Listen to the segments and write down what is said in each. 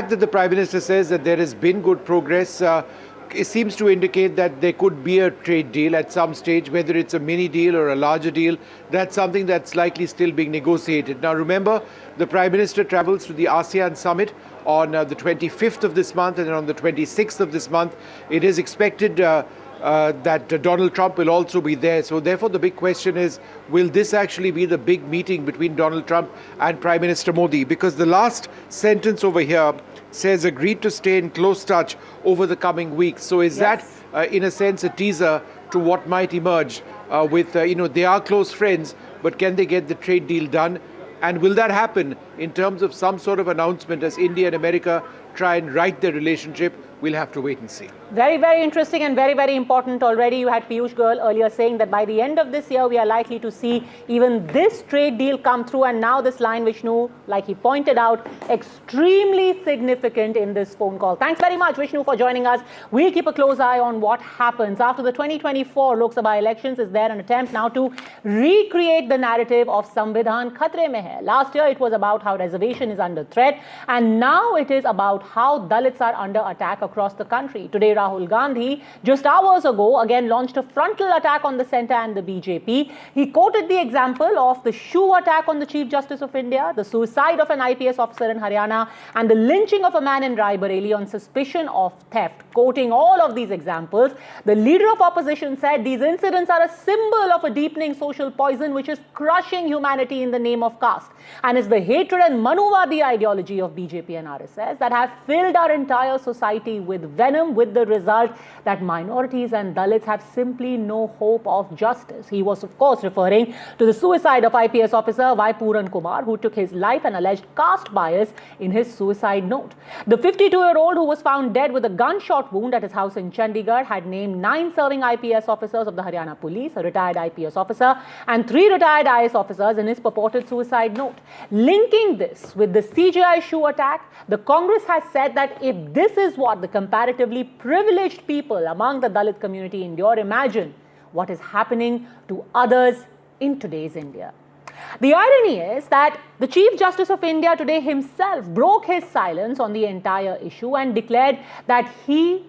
fact that the Prime Minister says that there has been good progress, it seems to indicate that there could be a trade deal at some stage, whether it's a mini deal or a larger deal. That's something that's likely still being negotiated. Now remember, the Prime Minister travels to the ASEAN summit on the 25th of this month, and then on the 26th of this month, it is expected that Donald Trump will also be there. So therefore the big question is, will this actually be the big meeting between Donald Trump and Prime Minister Modi? Because the last sentence over here says agreed to stay in close touch over the coming weeks. So is that in a sense a teaser to what might emerge with, they are close friends, but can they get the trade deal done? And will that happen in terms of some sort of announcement as India and America try and right their relationship? We'll have to wait and see. Very, very interesting and very, very important. Already you had Piyush Goyal earlier saying that by the end of this year, we are likely to see even this trade deal come through. And now this line, Vishnu, like he pointed out, extremely significant in this phone call. Thanks very much, Vishnu, for joining us. We'll keep a close eye on what happens. After the 2024 Lok Sabha elections, is there an attempt now to recreate the narrative of Samvidhan Khatre mein hai? Last year, it was about how reservation is under threat. And now it is about how Dalits are under attack across the country. Today, Rahul Gandhi, just hours ago, again launched a frontal attack on the centre and the BJP. He quoted the example of the shoe attack on the Chief Justice of India, the suicide of an IPS officer in Haryana, and the lynching of a man in Rai Bareli on suspicion of theft. Quoting all of these examples, the leader of opposition said these incidents are a symbol of a deepening social poison which is crushing humanity in the name of caste. And it's the hatred and Manuvadi ideology of BJP and RSS that have filled our entire society with venom, with the result that minorities and Dalits have simply no hope of justice. He was, of course, referring to the suicide of IPS officer Y. Puran Kumar, who took his life and alleged caste bias in his suicide note. The 52-year-old who was found dead with a gunshot wound at his house in Chandigarh had named 9 serving IPS officers of the Haryana police, a retired IPS officer, and 3 retired IS officers in his purported suicide note. Linking this with the CJI shoe attack, the Congress has said that if this is what the comparatively privileged people among the Dalit community endure, imagine what is happening to others in today's India. The irony is that the Chief Justice of India today himself broke his silence on the entire issue and declared that he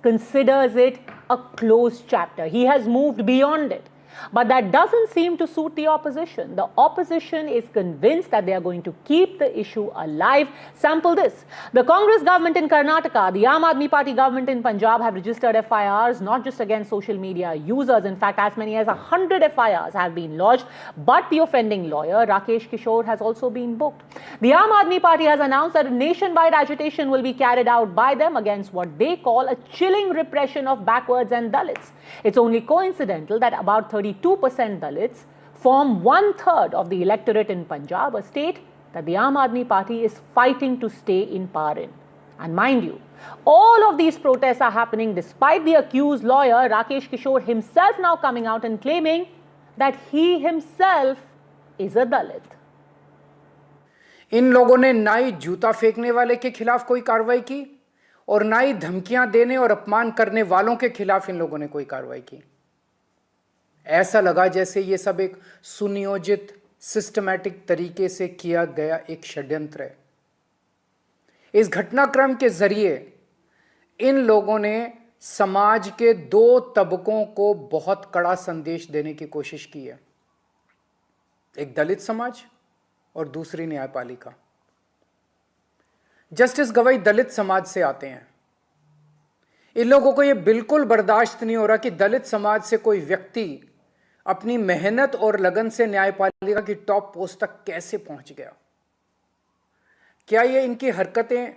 considers it a closed chapter. He has moved beyond it. But that doesn't seem to suit the opposition. The opposition is convinced that they are going to keep the issue alive. Sample this. The Congress government in Karnataka, the Aam Aadmi Party government in Punjab have registered FIRs not just against social media users. In fact, as many as 100 FIRs have been lodged. But the offending lawyer, Rakesh Kishore, has also been booked. The Aam Aadmi Party has announced that a nationwide agitation will be carried out by them against what they call a chilling repression of backwards and Dalits. It's only coincidental that about 32% Dalits form 1/3 of the electorate in Punjab, a state that the Aam Aadmi Party is fighting to stay in power in. And mind you, all of these protests are happening despite the accused lawyer Rakesh Kishore himself now coming out and claiming that he himself is a Dalit. इन लोगों ने ना ही जूता फेंकने वाले के खिलाफ कोई कार्रवाई की और ना ही धमकियां देने और अपमान करने वालों के खिलाफ इन लोगों ने कोई कार्रवाई की। ऐसा लगा जैसे ये सब एक सुनियोजित सिस्टमैटिक तरीके से किया गया एक षड्यंत्र है। इस घटनाक्रम के जरिए इन लोगों ने समाज के 2 तबकों को बहुत कड़ा संदेश देने की कोशिश की है, एक दलित समाज और दूसरी न्यायपालिका। जस्टिस गवाई दलित समाज से आते हैं। इन लोगों को यह बिल्कुल बर्दाश्त नहीं हो रहा कि दलित समाज से कोई व्यक्ति अपनी मेहनत और लगन से न्यायपालिका की टॉप पोस्ट तक कैसे पहुंच गया। क्या ये इनकी हरकतें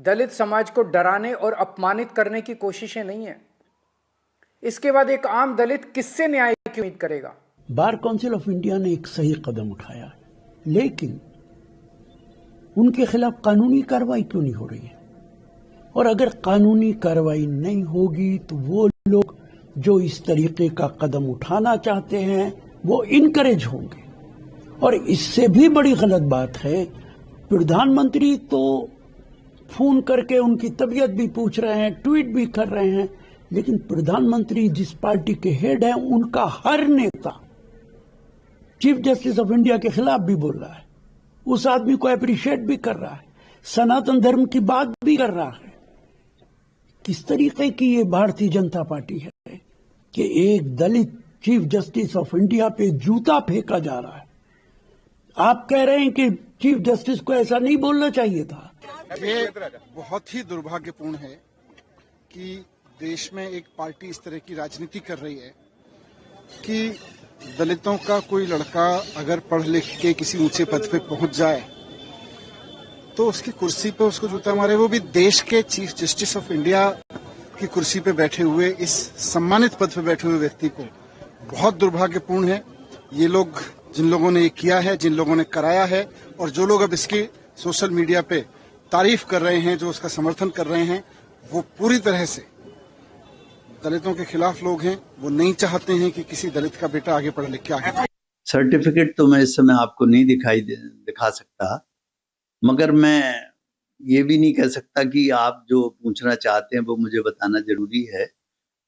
दलित समाज को डराने और अपमानित करने की कोशिशें नहीं है? इसके बाद एक आम दलित किससे न्याय की उम्मीद करेगा? बार काउंसिल ऑफ इंडिया ने एक सही कदम उठाया, लेकिन उनके खिलाफ कानूनी कार्रवाई क्यों नहीं हो रही है? और अगर कानूनी कार्रवाई नहीं होगी तो वो लोग जो इस तरीके का कदम उठाना चाहते हैं वो इनकरेज होंगे। और इससे भी बड़ी गलत बात है, प्रधानमंत्री तो फोन करके उनकी तबीयत भी पूछ रहे हैं, ट्वीट भी कर रहे हैं, लेकिन प्रधानमंत्री जिस पार्टी के हेड हैं उनका हर नेता चीफ जस्टिस ऑफ इंडिया के खिलाफ भी बोल रहा है, उस आदमी को अप्रिशिएट भी कर रहा है। सनातन धर्म की बात भी कर रहा है। किस तरीके की ये भारतीय जनता पार्टी है कि एक दलित चीफ जस्टिस ऑफ इंडिया पे जूता फेंका जा रहा है। आप कह रहे हैं कि चीफ जस्टिस को ऐसा नहीं बोलना चाहिए था। ये बहुत ही दुर्भाग्यपूर्ण है कि देश में एक पार्टी इस तरह की राजनीति कर रही है कि दलितों का कोई लड़का अगर पढ़ लिख के किसी ऊंचे पद पे पहुंच जाए तो उसकी कुर्सी पे उसको जूता मारे, वो भी देश के चीफ जस्टिस ऑफ इंडिया की कुर्सी पे बैठे हुए, इस सम्मानित पद पे बैठे हुए व्यक्ति को। बहुत दुर्भाग्यपूर्ण है। ये लोग, जिन लोगों ने ये किया है, जिन लोगों ने कराया है, और जो लोग अब इसकी सोशल मीडिया पे तारीफ कर रहे हैं, जो उसका समर्थन कर रहे हैं, वो पूरी तरह से दलितों के खिलाफ लोग हैं। वो नहीं चाहते हैं कि किसी दलित का बेटा आगे पढ़ लिख के आगे। सर्टिफिकेट तो मैं इस समय आपको नहीं दिखा सकता, मगर मैं ये भी नहीं कह सकता कि आप जो पूछना चाहते हैं वो मुझे बताना जरूरी है।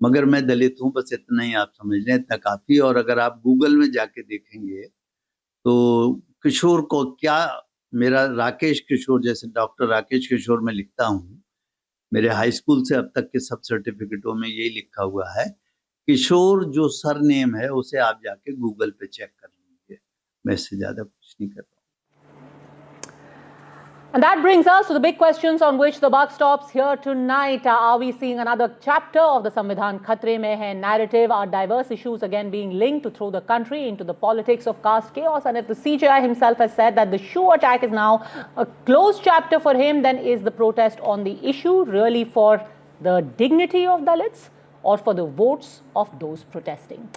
मगर मैं दलित हूँ, बस इतना ही आप समझ लें, इतना काफी। और अगर आप गूगल में जाके देखेंगे तो किशोर को क्या, मेरा राकेश किशोर, जैसे डॉक्टर राकेश किशोर मैं लिखता हूँ, मेरे हाई स्कूल से अब तक के सब सर्टिफिकेटों में यही लिखा हुआ है। किशोर जो सरनेम है उसे आप जाके गूगल पे चेक कर लीजिए। मैं इससे ज्यादा कुछ नहीं कर रहा। And that brings us to the big questions on which the buck stops here tonight. Are we seeing another chapter of the Samvidhan Khatre mein hai narrative? Are diverse issues again being linked to throw the country into the politics of caste chaos? And if the CJI himself has said that the shoe attack is now a closed chapter for him, then is the protest on the issue really for the dignity of Dalits or for the votes of those protesting?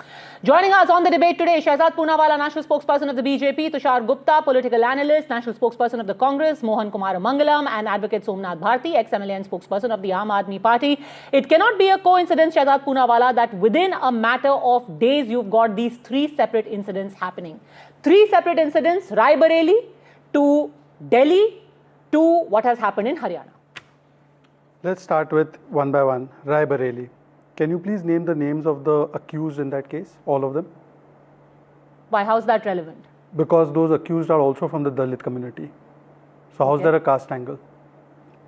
Joining us on the debate today, Shehzad Poonawala, National Spokesperson of the BJP, Tushar Gupta, Political Analyst, National Spokesperson of the Congress, Mohan Kumar Mangalam, and Advocate Somnath Bharti, ex-MLA and Spokesperson of the Aam Aadmi Party. It cannot be a coincidence, Shehzad Poonawala, that within a matter of days, you've got these three separate incidents happening. Three separate incidents, Rai Bareli to Delhi to what has happened in Haryana. Let's start with one by one. Rai Bareli. Can you please name the names of the accused in that case, all of them? Why? How's that relevant? Because those accused are also from the Dalit community. So how's there a caste angle?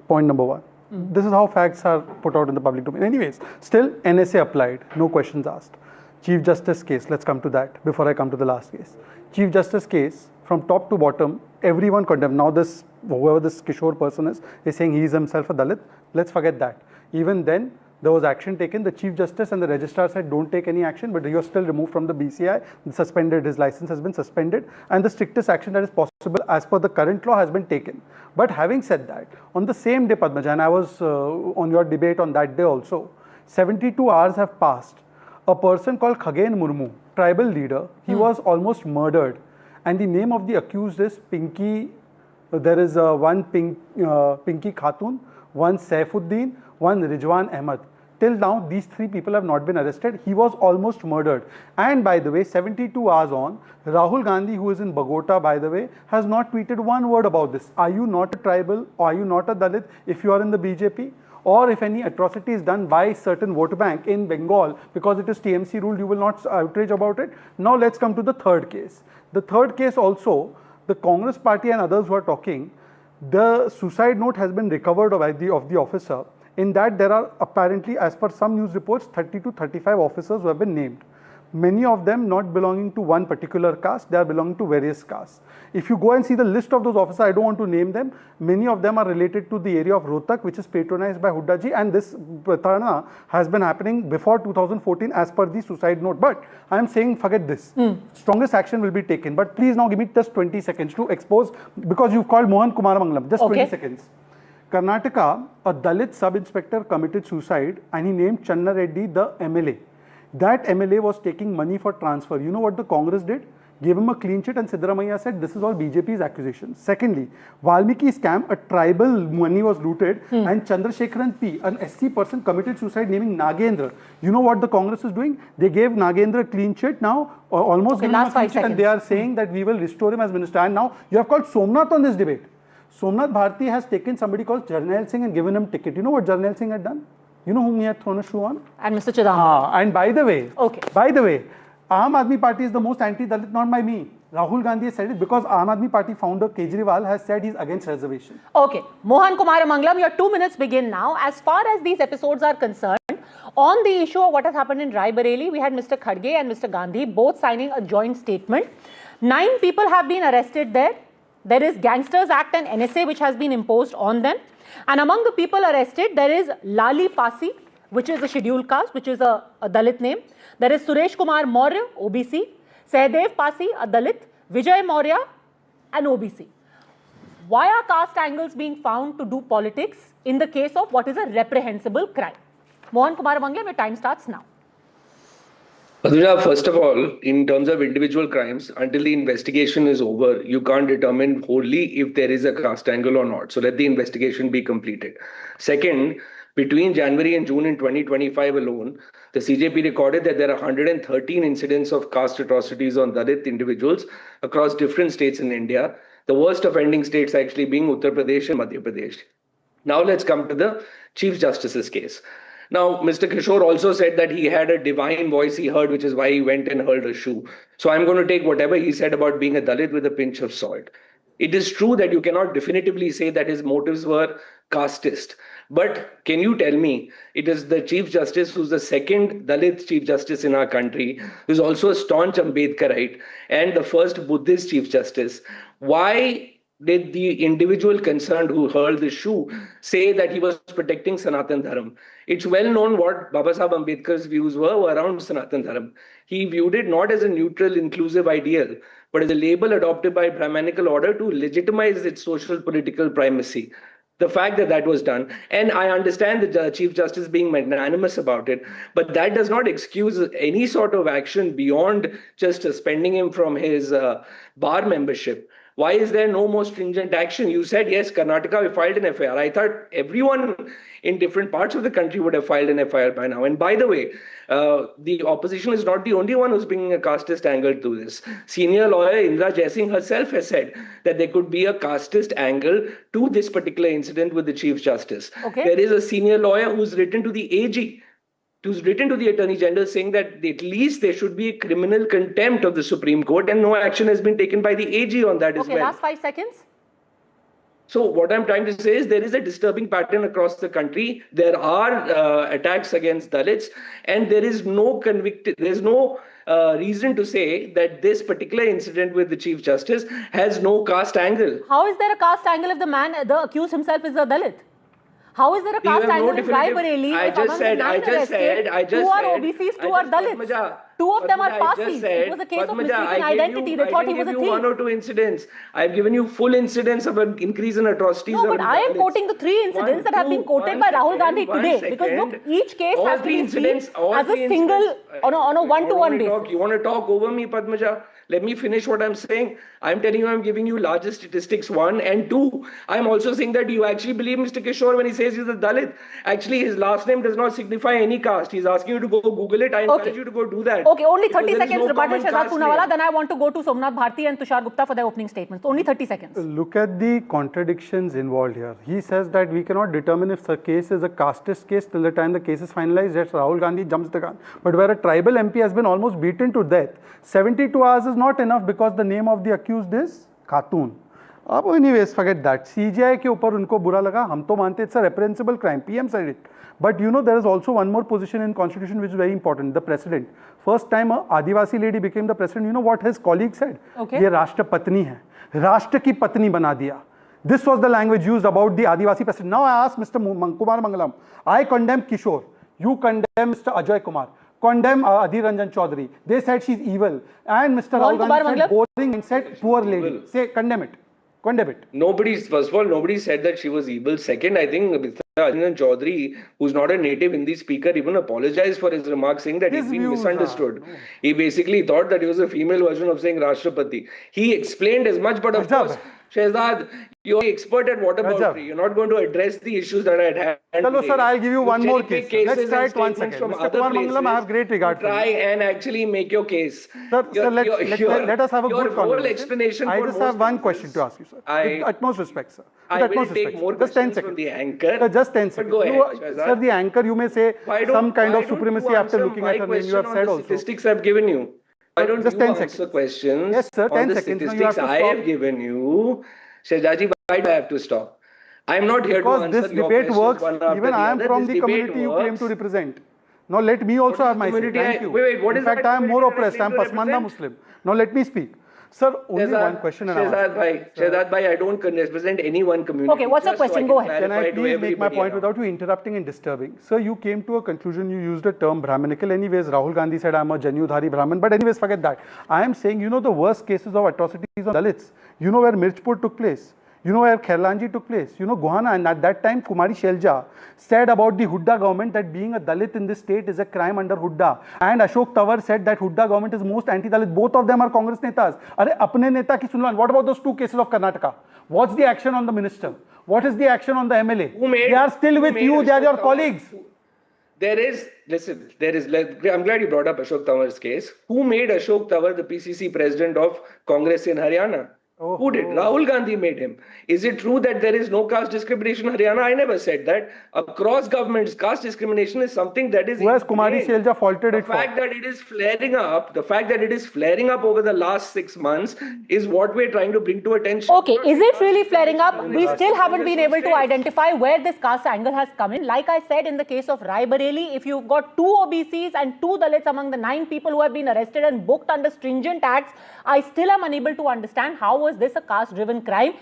Point number one. This is how facts are put out in the public domain. Anyways, still NSA applied, no questions asked. Chief Justice case, let's come to that before I come to the last case. Chief Justice case, from top to bottom, everyone condemned. Now this, whoever this Kishore person is saying he is himself a Dalit. Let's forget that. Even then, there was action taken. The Chief Justice and the Registrar said don't take any action, but he was still removed from the BCI, suspended, his license has been suspended, and the strictest action that is possible as per the current law has been taken. But having said that, on the same day, Padmaja, and I was on your debate on that day also, 72 hours have passed. A person called Khagen Murmu, tribal leader, he was almost murdered. And the name of the accused is Pinky, there is one Pinky Khatun, one Saifuddin, one Rijwan Ahmad. Till now, these three people have not been arrested. He was almost murdered. And by the way, 72 hours on, Rahul Gandhi, who is in Bogota, by the way, has not tweeted one word about this. Are you not a tribal? Or are you not a Dalit if you are in the BJP? Or if any atrocity is done by certain vote bank in Bengal, because it is TMC ruled, you will not outrage about it. Now let's come to the third case. The third case also, the Congress party and others who are talking, the suicide note has been recovered of the officer. In that, there are apparently, as per some news reports, 30 to 35 officers who have been named. Many of them not belonging to one particular caste, they are belonging to various castes. If you go and see the list of those officers, I don't want to name them, many of them are related to the area of Rohtak, which is patronized by Hooda ji, and this Pratarana has been happening before 2014 as per the suicide note. But I am saying, forget this. Strongest action will be taken. But please now give me just 20 seconds to expose, because you've called Mohan Kumar Mangalam, just 20 seconds. Karnataka, a Dalit sub-inspector committed suicide and he named Channa Reddy the MLA. That MLA was taking money for transfer. You know what the Congress did? Gave him a clean sheet and Siddaramaiah said this is all BJP's accusations. Secondly, Valmiki scam, a tribal money was looted and Chandrasekharan P, an SC person committed suicide naming Nagendra. You know what the Congress is doing? They gave Nagendra a clean sheet now, almost given him a clean sheet, and they are saying that we will restore him as minister. And now you have called Somnath on this debate. Somnath Bharti has taken somebody called Jarnail Singh and given him ticket. You know what Jarnail Singh had done? You know whom he had thrown a shoe on? And Mr. Chidambaram. And by the way, Aam Aadmi Party is the most anti-Dalit, not by me. Rahul Gandhi has said it because Aam Aadmi Party founder Kejriwal has said he's against reservation. Okay, Mohan Kumar Mangalam, your 2 minutes begin now. As far as these episodes are concerned, on the issue of what has happened in Rai Bareli, we had Mr. Khadge and Mr. Gandhi both signing a joint statement. 9 people have been arrested there. There is Gangsters Act and NSA which has been imposed on them. And among the people arrested, there is Lali Pasi, which is a scheduled caste, which is a Dalit name. There is Suresh Kumar Maurya, OBC. Sehdev Pasi, a Dalit. Vijay Maurya, an OBC. Why are caste angles being found to do politics in the case of what is a reprehensible crime? Mohan Kumar Mangalam, your time starts now. Padmaja, first of all, in terms of individual crimes, until the investigation is over, you can't determine wholly if there is a caste angle or not. So let the investigation be completed. Second, between January and June in 2025 alone, the CJP recorded that there are 113 incidents of caste atrocities on Dalit individuals across different states in India. The worst offending states actually being Uttar Pradesh and Madhya Pradesh. Now let's come to the Chief Justice's case. Now, Mr. Kishore also said that he had a divine voice he heard, which is why he went and hurled a shoe. So I'm going to take whatever he said about being a Dalit with a pinch of salt. It is true that you cannot definitively say that his motives were casteist. But can you tell me, it is the Chief Justice who's the second Dalit Chief Justice in our country, who's also a staunch Ambedkarite and the first Buddhist Chief Justice. Why did the individual concerned who hurled the shoe say that he was protecting Sanatan Dharam? It's well known what Baba Sahib Ambedkar's views were around Sanatan Dharam. He viewed it not as a neutral, inclusive ideal, but as a label adopted by Brahmanical order to legitimize its social political primacy. The fact that that was done, and I understand the Chief Justice being magnanimous about it, but that does not excuse any sort of action beyond just suspending him from his bar membership. Why is there no more stringent action? You said, yes, Karnataka, we filed an FIR. I thought everyone in different parts of the country would have filed an FIR by now. And by the way, the opposition is not the only one who's bringing a casteist angle to this. Senior lawyer Indra Jaising herself has said that there could be a casteist angle to this particular incident with the Chief Justice. Okay. There is a senior lawyer who's written to the AG, who's written to the Attorney General saying that at least there should be a criminal contempt of the Supreme Court, and no action has been taken by the AG on that as well. Okay, last 5 seconds. So what I'm trying to say is there is a disturbing pattern across the country. There are attacks against Dalits, and there is no reason to say that this particular incident with the Chief Justice has no caste angle. How is there a caste angle if the accused himself is a Dalit? How is there a caste angle in Rai Bareli? I just said, 2 are OBCs, 2 are Dalits. 2 of them are Pasis. It was a case of mistaken identity. They thought he was a thief. 1 or 2 incidents. I've given you full incidents of an increase in atrocities. No, but I am quoting the 3 incidents that have been quoted by Rahul Gandhi today. Because look, each case has to be seen as a single, on a one-to-one basis. You want to talk over me, Padmaja? Let me finish what I'm saying. I'm telling you, I'm giving you larger statistics, 1 and 2. I'm also saying that you actually believe Mr. Kishore when he says he's a Dalit. Actually, his last name does not signify any caste. He's asking you to go Google it. I encourage you to go do that. Okay, only 30 seconds, rebuttal Shehzad Poonawala. Then I want to go to Somnath Bharti and Tushar Gupta for their opening statements. Only 30 seconds. Look at the contradictions involved here. He says that we cannot determine if the case is a casteist case till the time the case is finalized. That's Rahul Gandhi jumps the gun. But where a tribal MP has been almost beaten to death, 72 hours is not enough because the name of the accused is Khatun. अब anyways, forget that. CGI के ऊपर उनको बुरा लगा, हम तो मानते it's a reprehensible crime. PM said it. But you know there is also one more position in constitution which is very important. The president. First time a Adivasi lady became the president. You know what his colleague said? Okay. ये राष्ट्र पत्नी है, राष्ट्र की पत्नी बना दिया. This was the language used about the Adivasi president. Now I ask Mr. Kumar Mangalam. I condemn Kishore. You condemn Mr. Ajay Kumar. Condemn Adhir Ranjan Chaudhary. They said she's evil. And Mr. Rahul Gandhi said boring and said poor lady. Say condemn it. Condemn it. First of all, nobody said that she was evil. Second, I think Mr. Adhir Ranjan Chaudhary, who's not a native Hindi speaker, even apologized for his remarks, saying that he's been misunderstood. No. He basically thought that he was a female version of saying Rashtrapati. He explained as much, but of course, Shehzad, you're an expert at waterboundary. You're not going to address the issues that I had had. Hello, sir, I'll give you one more case. Let's try it 1 second. From Mr. Kumar Mangalam, I have great regard for you. Try and actually make your case. Sir, let us have a good conversation. Explanation I just have one question to ask you, sir. With utmost respect, sir. I will take more questions from the anchor. Sir, just 10 seconds. Go ahead, sir, the anchor, you may say some kind of supremacy after looking at her name. You have said also. Statistics I've given you. Why don't Just you 10 answer seconds. questions Yes, sir, 10 on the seconds. Now you have statistics to I stop. have given you? Shehzaji, why do I have to stop? I'm not here to Because answer this your debate questions works. one after Even the I am other. from This the debate community you claim works. to represent. Now let me also What is have the my say. community Thank I- you. wait, what In is fact, that I am more community that I oppressed. I am claim to Pasmanda represent? Muslim. Now let me speak. Sir, only one question and I'm asking. Shehzad bhai, I don't represent any one community. Okay, what's the Just so I question? can Go ahead. Can I clarify to please make my everybody point around. without you interrupting and disturbing? Sir, you came to a conclusion, you used a term Brahminical. Anyways, Rahul Gandhi said I'm a Janudhari Brahmin. But anyways, forget that. I am saying, you know the worst cases of atrocities on Dalits. You know where Mirchpur took place. You know where Khairlanji took place. You know Gohana. And at that time, Kumari Shelja said about the Hooda government that being a Dalit in this state is a crime under Hooda. And Ashok Tawar said that Hooda government is most anti-Dalit. Both of them are Congress netas. Arey, apne neta ki sunlan. What about those two cases of Karnataka? What's the action on the minister? What is the action on the MLA? They are still with you. They are your colleagues. I'm glad you brought up Ashok Tawar's case. Who made Ashok Tawar the PCC president of Congress in Haryana? Oh, Who did? Rahul Gandhi made him. Is it true that there is no caste discrimination in Haryana? I never said that. Across governments, caste discrimination is something that is. Who has Kumari ingrained. Shelja faulted The it for? fact that it is flaring up, over the last 6 months is what we're trying to bring to attention. Okay, is it really flaring up? We still haven't been able to identify where this caste angle has come in. Like I said, in the case of Rai Bareli, if you've got 2 OBCs and 2 Dalits among the 9 people who have been arrested and booked under stringent acts, I still am unable to understand how was this a caste-driven crime.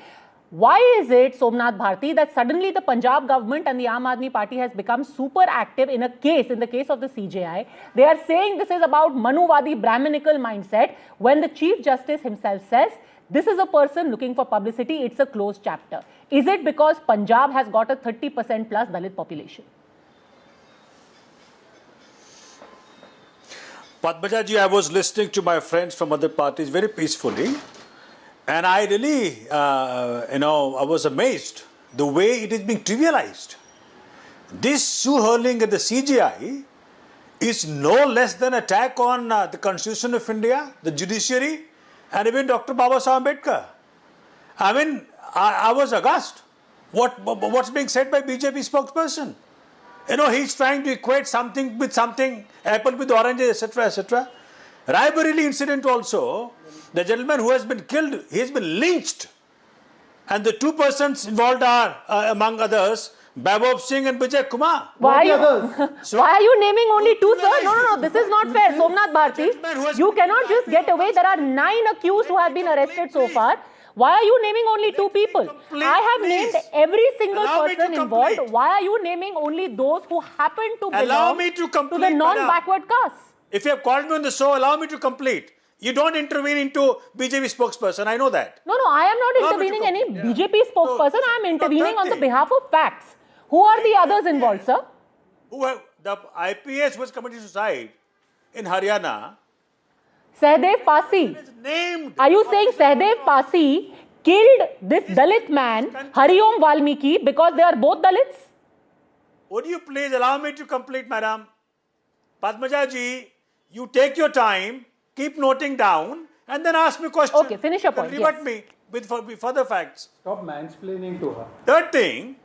Why is it, Somnath Bharti, that suddenly the Punjab government and the Aam Aadmi Party has become super active in the case of the CJI? They are saying this is about Manuvadi Brahminical mindset when the Chief Justice himself says this is a person looking for publicity, it's a closed chapter. Is it because Punjab has got a 30% plus Dalit population? Padmaja ji, I was listening to my friends from other parties very peacefully, and I really, I was amazed the way it is being trivialized. This shoe hurling at the CGI is no less than attack on the Constitution of India, the judiciary, and even Dr. Baba Saheb Ambedkar. I mean, I was aghast. What's being said by BJP spokesperson? You know, he's trying to equate something with something, apple with oranges, etc., etc. Rai Bareli incident also, the gentleman who has been killed, he has been lynched. And the 2 persons involved are, among others, Babob Singh and Vijay Kumar. Why are you naming only 2, sir? No, this is not fair. Somnath Bharti, you cannot just get away. There are 9 accused who have been arrested so far. Why are you naming only 2 people? I have named every single person involved. Why are you naming only those who happen to belong to the non-backward caste? If you have called me on the show, allow me to complete. You don't intervene into BJP spokesperson, I know that. No, I am not intervening any BJP spokesperson. I am intervening on the behalf of facts. Who are the others involved, sir? The IPS was committed suicide in Haryana. Sahdev Pasi. Named. Are you saying Sahdev Pasi killed this Dalit man, Hariom Valmiki, because they are both Dalits? Would you please allow me to complete, madam? Padmaja ji, you take your time, keep noting down, and then ask me questions. Okay, finish your point. Rebut me with further facts. Stop mansplaining to her. Third thing,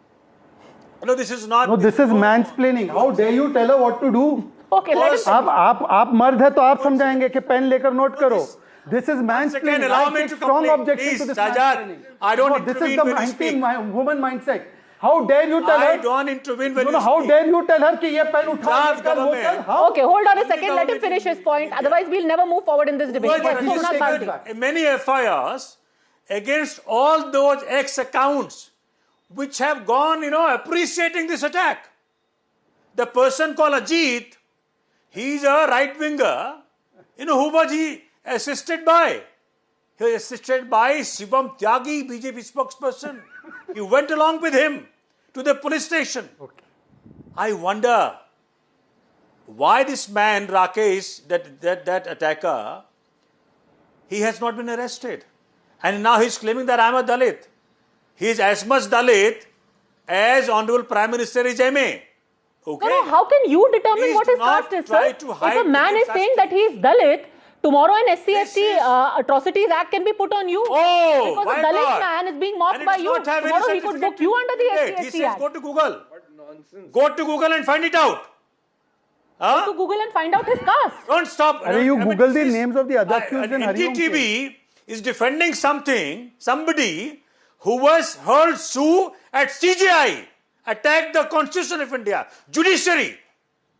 no, this is not. No, this is mansplaining. How dare you tell her what to do? Okay, let us. आप मर्द है तो आप समझाएंगे कि pen लेकर note करो. This is mansplaining. Allow I me take to strong complete. objection Please, to this Sajad, mansplaining. I don't No, this is intervene the when you speak. woman mindset. How dare you tell her? I don't intervene when you speak. How dare you tell her कि ये pen उठा? Okay, hold on a second. Let him finish his point. Otherwise, we'll never move forward in this debate. Yes, Somnath Bharti. Many FIRs against all those ex-accounts which have gone, appreciating this attack. The person called Ajit, he's a right-winger. Who was he assisted by? He was assisted by Shivam Tyagi, BJP spokesperson. He went along with him to the police station. Okay. I wonder why this man, Rakesh, that attacker, he has not been arrested. And now he's claiming that I'm a Dalit. He is as much Dalit as Honorable Prime Minister is MA. Okay? No, how can you determine Please what his do not caste is, try sir? to If hide a man the is saying caste. that he is Dalit, tomorrow an SC/ST Atrocities Act can be put on you. Oh, because my a Dalit God. man is being And mocked it by does you. not have any Tomorrow he could book you under the certificate. SC/ST He says Act. go to Google. Go to Google and find it out. Go to Google and find out his caste. Don't stop. You I mean, Google the this- names of the other accused in Hariom case. NDTV is defending somebody who was hurled sue at CGI, attacked the Constitution of India, judiciary.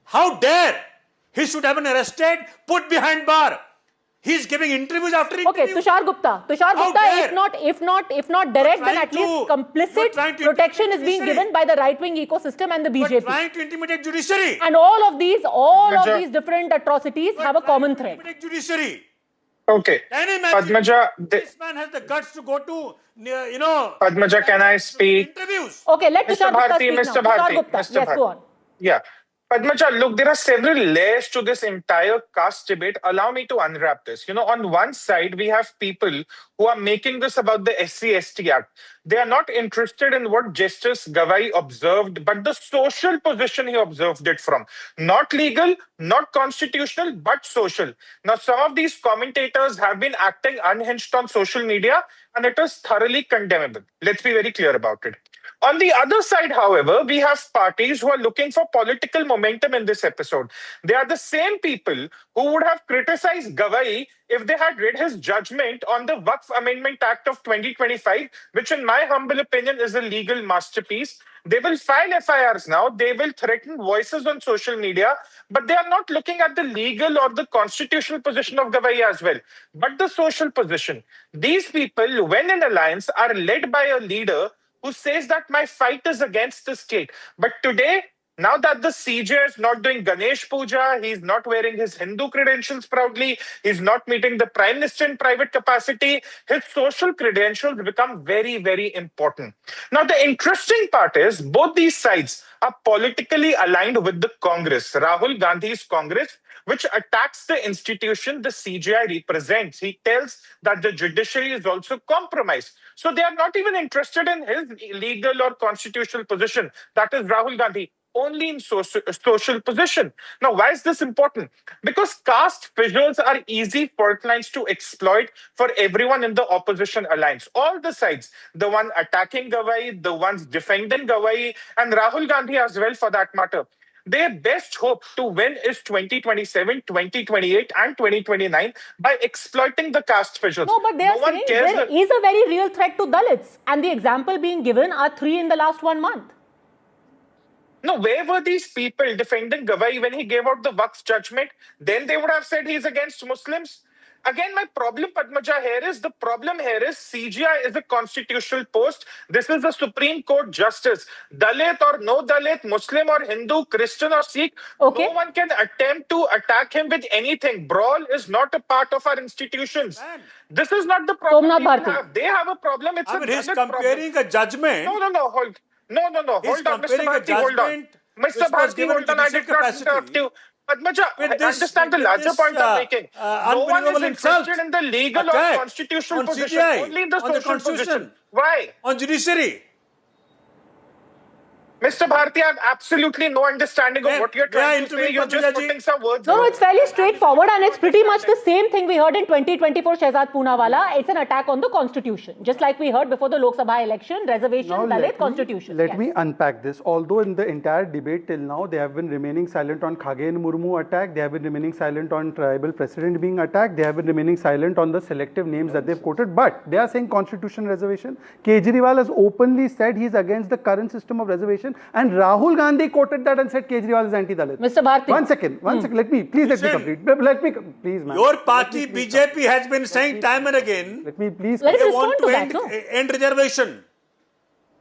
How dare! He should have been arrested, put behind bar. He's giving interviews after Okay, interviews. Tushar Gupta, dare? if not direct, then at least you're complicit trying to protection is intimidate being judiciary. given by the right-wing ecosystem and the But BJP. trying to intimidate judiciary. And all of these different atrocities have a common thread. Intimidate judiciary. Okay. Can you imagine? Padmaja, This man has the guts to go to, Padmaja, can I speak? interviews. Okay, let Mr. Tushar Gupta Bharti, speak Mr. now. Tushar Bharti, Gupta, Mr. yes, Bharti. go on. Yeah. Padmaja, look, there are several layers to this entire caste debate. Allow me to unwrap this. On one side, we have people who are making this about the SC/ST Act. They are not interested in what Justice Gawai observed, but the social position he observed it from. Not legal, not constitutional, but social. Now, some of these commentators have been acting unhinged on social media, and it is thoroughly condemnable. Let's be very clear about it. On the other side, however, we have parties who are looking for political momentum in this episode. They are the same people who would have criticized Gawai if they had read his judgment on the Waqf Amendment Act of 2025, which in my humble opinion is a legal masterpiece. They will file FIRs now. They will threaten voices on social media, but they are not looking at the legal or the constitutional position of Gawai as well, but the social position. These people, when in alliance, are led by a leader who says that my fight is against the state. But today, now that the CJ is not doing Ganesh Puja, he's not wearing his Hindu credentials proudly, he's not meeting the Prime Minister in private capacity, his social credentials become very, very important. Now, the interesting part is both these sides are politically aligned with the Congress, Rahul Gandhi's Congress, which attacks the institution the CGI represents. He tells that the judiciary is also compromised. So they are not even interested in his legal or constitutional position. That is Rahul Gandhi, only in social position. Now, why is this important? Because caste fissures are easy fault lines to exploit for everyone in the opposition alliance. All the sides, the one attacking Gawai, the ones defending Gawai, and Rahul Gandhi as well for that matter. Their best hope to win is 2027, 2028, and 2029 by exploiting the caste fissures. No, but they are saying there is a very real threat to Dalits. And the example being given are 3 in the last 1 month. No, where were these people defending Gawai when he gave out the Waqf judgment? Then they would have said he's against Muslims. Again, my problem, Padmaja, the problem here is CGI is a constitutional post. This is a Supreme Court justice. Dalit or no Dalit, Muslim or Hindu, Christian or Sikh, okay, no one can attempt to attack him with anything. Brawl is not a part of our institutions. Man. This is not the problem Somnath people have. They have a problem. It's he's Dalit comparing problem. a judgment. No, hold. No. He's Hold on, Mr. comparing a Bharti, hold on. judgment Mr. Bharti, hold on. I did not interrupt you. Padmaja, I understand the larger point I'm making. No one is interested in the legal or constitutional position, CGI, only in the social Constitution. position. Why? On judiciary. Mr. Bharti, I have absolutely no understanding of what you're trying to say. You're just putting some words. No, it's fairly straightforward and it's pretty much the same thing we heard in 2024 Shehzad Poonawala. It's an attack on the constitution. Just like we heard before the Lok Sabha election, reservation, Dalit, constitution. Let me unpack this. Although in the entire debate till now, they have been remaining silent on Khagen Murmu attack, they have been remaining silent on tribal president being attacked, they have been remaining silent on the selective names that they've quoted, but they are saying constitution reservation. Kejriwal has openly said he's against the current system of reservation. And Rahul Gandhi quoted that and said Kejriwal is anti-Dalit. Mr. Bharti. One second. Let me complete. Please, ma'am. Your party, BJP, has been saying time and again. Let me please. Let us they respond want to to that, end reservation.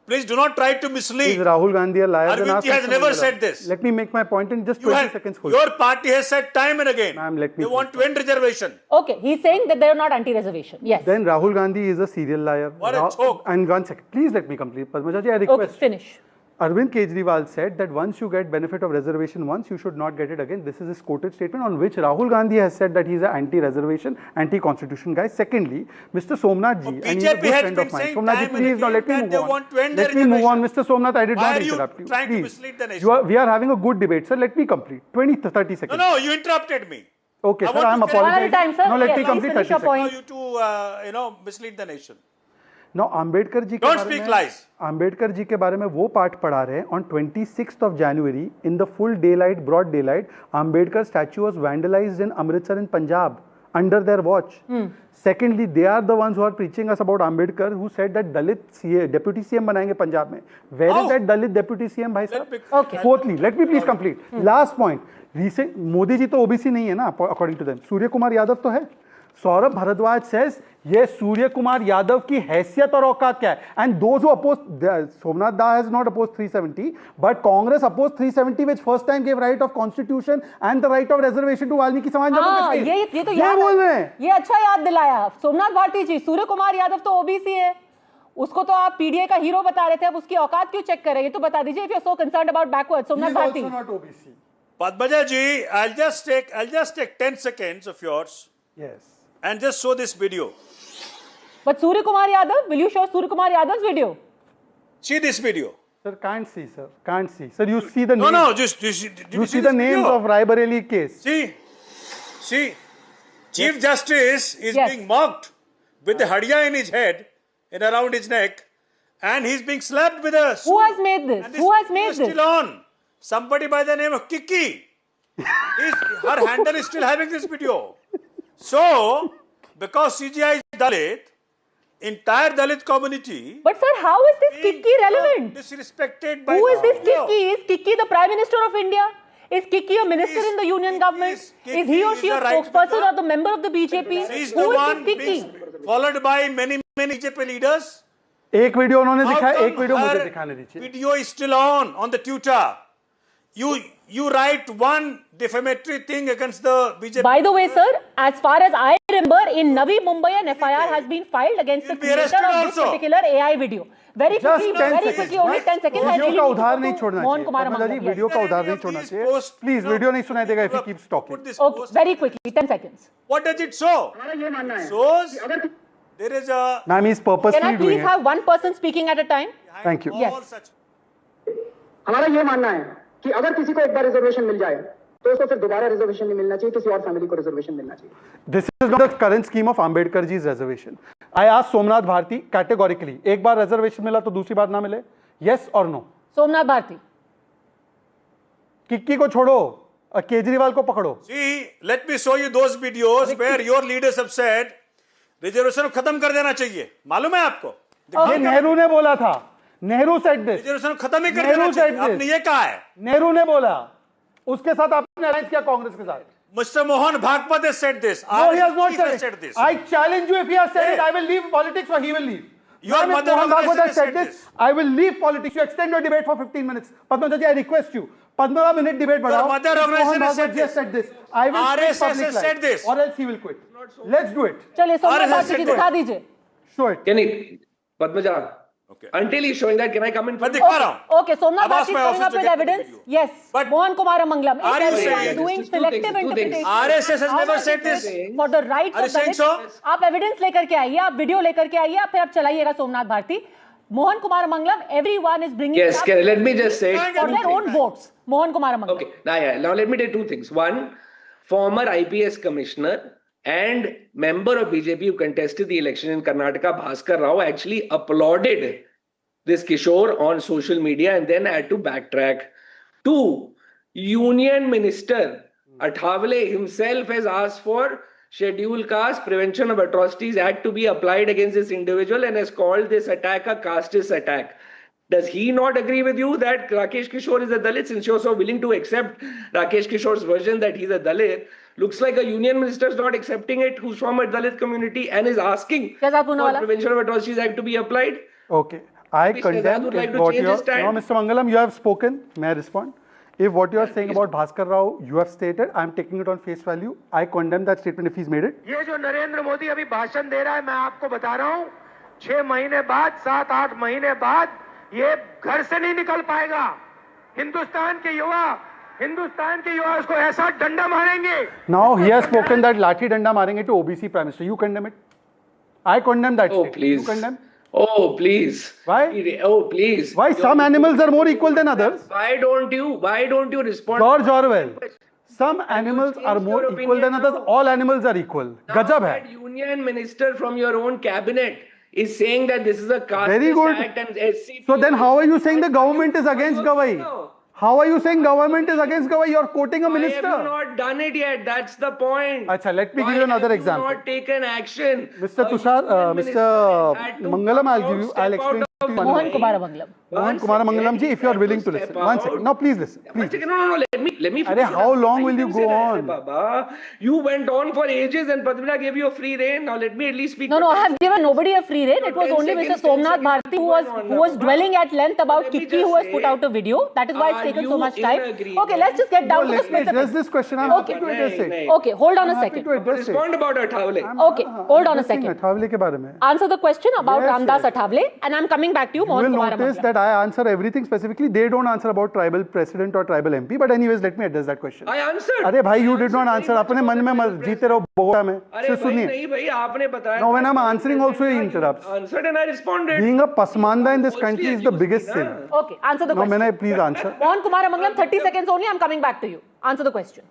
Please do not try to mislead. Is Rahul Gandhi a liar? Arvind has never said this. Let me make my point in just 20 seconds. Your party has said time and again. Ma'am, let me they want to end reservation. Okay, he's saying that they are not anti-reservation. Yes. Then Rahul Gandhi is a serial liar. What a joke. And 1 second. Please let me complete. Padmaja ji, I request. Okay, finish. Arvind Kejriwal said that once you get benefit of reservation once, you should not get it again. This is his quoted statement on which Rahul Gandhi has said that he is an anti-reservation, anti-constitution guy. Secondly, Mr. Somnath ji, and he is a good friend of mine. Somnath ji, please now let me move on. Let me move on, Mr. Somnath. I did not interrupt you. Why are you trying to Please. mislead the nation? We are having a good debate, sir. Let me complete. 30 seconds. No, you interrupted me. Okay, sir, I am One at a apologizing. time, sir. No, let Yes, me please complete finish 30 your seconds. point. Allow you to, mislead the nation. Now Ambedkar जी के Don't बारे speak में lies. Ambedkar जी के बारे में वो पाठ पढ़ा रहे हैं on 26th of January in the full daylight, broad daylight. Ambedkar statue was vandalized in Amritsar in Punjab under their watch. Secondly, they are the ones who are preaching us about Ambedkar, who said that Dalit deputy CM बनाएंगे पंजाब में. Where is that Dalit deputy CM, भाई साहब? Okay. Fourthly, let me please complete. Last point. Recent Modi ji तो OBC नहीं है ना, according to them. Surya Kumar Yadav तो है. सौरभ भारद्वाज says ये सूर्य कुमार यादव की हैसियत और औकात क्या है? And those who oppose, Somnath Da has not opposed 370, but Congress opposed 370, which first time gave right of constitution and the right of reservation to Valmiki समाज. हाँ, ये तो ये बोल रहे हैं. ये अच्छा याद दिलाया सोमनाथ भारती जी. सूर्य कुमार यादव तो ओबीसी है, उसको तो आप पीडीए का हीरो बता रहे थे, अब उसकी औकात क्यों चेक कर रहे हैं? ये तो बता दीजिए. If you're so concerned about backwards, Somnath Bharti. He is also not OBC. Padmaja ji, I'll just take 10 seconds of yours. Yes. And just show this video. But Surya Kumar Yadav, will you show Surya Kumar Yadav's video? See this video. Sir, can't see, sir. Can't see. Sir, you see the No, names. no, just did You see the this names video? of Raebareli case. See, Chief Justice is Yes. being mocked with the hadiya in his head and around his neck, and he's being slapped with a. Who has made this? And Who has video made is this? Still on. Somebody by the name of Kiki. Her handle is still having this video. So, because CGI is Dalit, entire Dalit community. But sir, how is this Kiki relevant? Disrespected by. Who is this video. Kiki? Is Kiki the Prime Minister of India? Is Kiki a minister in the union government? Is he or she a spokesperson or the member of the BJP? She is Who the is one this Kiki? being followed by many BJP leaders. एक video उन्होंने How दिखाया, come एक video मुझे her दिखाने दीजिए. Video is still on the Twitter. You write one defamatory thing against the BJP. By the way, sir, as far as I remember, in Navi Mumbai, an FIR has been filed against the You'll be creator arrested of this also. particular AI video. Very Just quickly, 10 very seconds. quickly, only 10 seconds. I video really का need to उधार go नहीं to छोड़ना Mohan चाहिए. Kumar Padmaja जी, Mangalam. Yes. Video का उधार नहीं छोड़ना चाहिए. Please, वीडियो नहीं सुनाई देगा if he keeps talking. Put this Okay, post. very quickly, 10 seconds. What does it show? Shows there is a. Ma'am, he's Can purposely I doing please it. have one person speaking at a time? Thank you. all Yes. such. हमारा ये मानना है कि अगर किसी को एक बार reservation मिल जाए तो उसको फिर दोबारा रिजर्वेशन नहीं मिलना चाहिए, किसी और फैमिली को रिजर्वेशन मिलना चाहिए. This is not the current scheme of Ambedkar ji's reservation. I asked Somnath Bharti categorically, एक बार reservation मिला तो दूसरी बार ना मिले? Yes or no? Somnath Bharti. Kiki को छोड़ो और केजरीवाल को पकड़ो. See, let me show you those videos where your leaders have said reservation खत्म कर देना चाहिए. मालूम है आपको? ये नेहरू ने बोला था. Nehru said this. रिजर्वेशन खत्म ही कर नेहरू देना said चाहिए. आपने this. ये कहा है. नेहरू ने बोला. उसके साथ आपने अलायंस किया कांग्रेस के साथ. Mr. Mohan Bhagwat has said this. No, he has not Chief has said it. this. I challenge you if he has said it, I will leave politics or he will leave. Your Ma'am, if mother Mohan Bhagwat organization has said this, I will leave politics. You extend your debate for 15 minutes. Padmaja ji, I request you. 15-minute debate बढ़ाओ. mother If organization Mohan has said Bhagwat ji has said this. I will quit RSS public has life. said this. Or else he will quit. Let's do it. चलिए Somnath RSS Bharti जी said दिखा दीजिए. Show it. Can he, Padmaja? Okay. Until he's showing that, can I come in? मैं दिखा रहा हूँ. Okay, Somnath I've asked Bharti is my coming office up to with get the evidence. video. Yes. But Mohan Kumar Mangalam. are you Is saying- everyone doing Just two selective things, two things. interpretation? RSS has How never much said is this. it For the rights Are you of saying Dalits? so? आप evidence लेकर के आइए, आप video लेकर के आइए, फिर आप चलाइएगा Somnath Bharti. Mohan Kumar Mangalam, everyone is bringing Yes, it up let me just say for their own votes. Mohan Kumar Mangalam. Okay, now let me tell two things. One, former IPS commissioner and member of BJP who contested the election in Karnataka, Bhaskar Rao, actually applauded this Kishore on social media and then had to backtrack. Two, Union Minister Athawale himself has asked for Scheduled Caste Prevention of Atrocities Act to be applied against this individual and has called this attack a casteist attack. Does he not agree with you that Rakesh Kishore is a Dalit? Since you're so willing to accept Rakesh Kishore's version that he's a Dalit, looks like a union minister is not accepting it, who's from a Dalit community and is asking for Prevention of Atrocities Act to be applied. Okay. I Mr. condemn Azad would like if to what change you his stand. no, Mr. Mangalam, you have spoken. May I respond? If what you are saying about Bhaskar Rao, you have stated, I am taking it on face value. I condemn that statement if he's made it. ये जो नरेंद्र मोदी अभी भाषण दे रहा है, मैं आपको बता रहा हूँ, 6 महीने बाद, 7-8 महीने बाद ये घर से नहीं निकल पाएगा. हिंदुस्तान के युवा उसको ऐसा डंडा मारेंगे. Now he has spoken that लाठी डंडा मारेंगे to OBC Prime Minister. You condemn it? I condemn that Oh, statement. please. You condemn? Oh, please. Why? Oh, please. Why some animals are more equal than others? Why don't you respond? George Orwell. Some animals are changed more your equal than opinion others. now? All animals are equal. Now Gajab that hai. union minister from your own cabinet is saying that this is a Very caste-based good. act and SC. So then how are you saying the government is against Gawai? How are you saying government is against Gawai? You're quoting a minister. Why have you not done it yet? That's the point. Acha, let me give you another example. Why have you not taken action? Mr. Tushar, Mr. Mangalam, I'll explain to you. Mohan Kumar Mangalam. Mohan Kumar Mangalam ji, if you are willing to listen. One second. No, please listen. Please. No, let me finish. How long will you go on? Baba, you went on for ages and Padmina gave you a free rein. Now let me at least speak. No, I have given nobody a free rein. It was only Mr. Somnath Bharti who was dwelling at length about Kiki, who has put out a video. That is why it's taken so much time. Okay, let's just get down to the specifics. Just this question, I'm happy to address it. Okay, hold on a second. Respond about Athawale. Okay, hold on a second. Athawale ke bare mein. Answer the question about Ramdas Athawale, and I'm coming back to you, Mohan Kumar. Notice that I answer everything specifically. They don't answer about tribal president or tribal MP. But anyways, let me address that question. I answered. अरे भाई, you did not answer. अपने मन में जीते रहो बोला में. अरे भाई नहीं भाई, आपने बताया. No, when I'm answering also he interrupts. Answered and I responded. Being a pasmanda in this country is the biggest sin. Okay, answer the question. No, may I please answer? Mohan Kumar Mangalam, 30 seconds only. I'm coming back to you. Answer the question.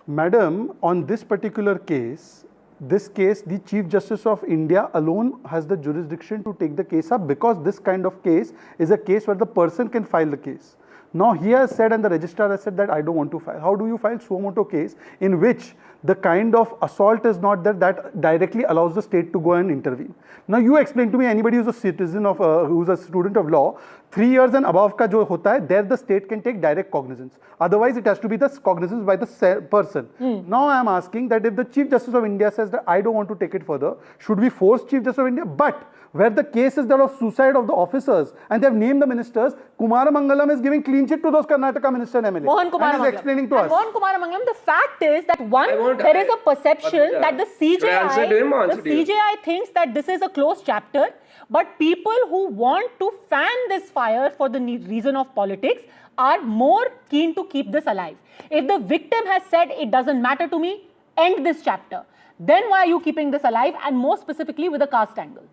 Madam, on this particular case, the Chief Justice of India alone has the jurisdiction to take the case up, because this kind of case is a case where the person can file the case. Now he has said, and the registrar has said, that I don't want to file. How do you file suo motu case in which the kind of assault is not there that directly allows the state to go and intervene? Now you explain to me, anybody who's a citizen of, who's a student of law, 3 years and above ka jo hota hai, there the state can take direct cognizance. Otherwise it has to be the cognizance by the person. Now I am asking that if the Chief Justice of India says that I don't want to take it further, should we force Chief Justice of India? But where the case is that of suicide of the officers and they have named the ministers, Kumar Mangalam is giving clean chit to those Karnataka minister and MLA. Mohan Kumar and is explaining to us. Mohan Kumar Mangalam, the fact is that there is a perception that the CJI thinks that this is a closed chapter, but people who want to fan this fire for the reason of politics are more keen to keep this alive. If the victim has said it doesn't matter to me, end this chapter, then why are you keeping this alive, and more specifically with a caste angle?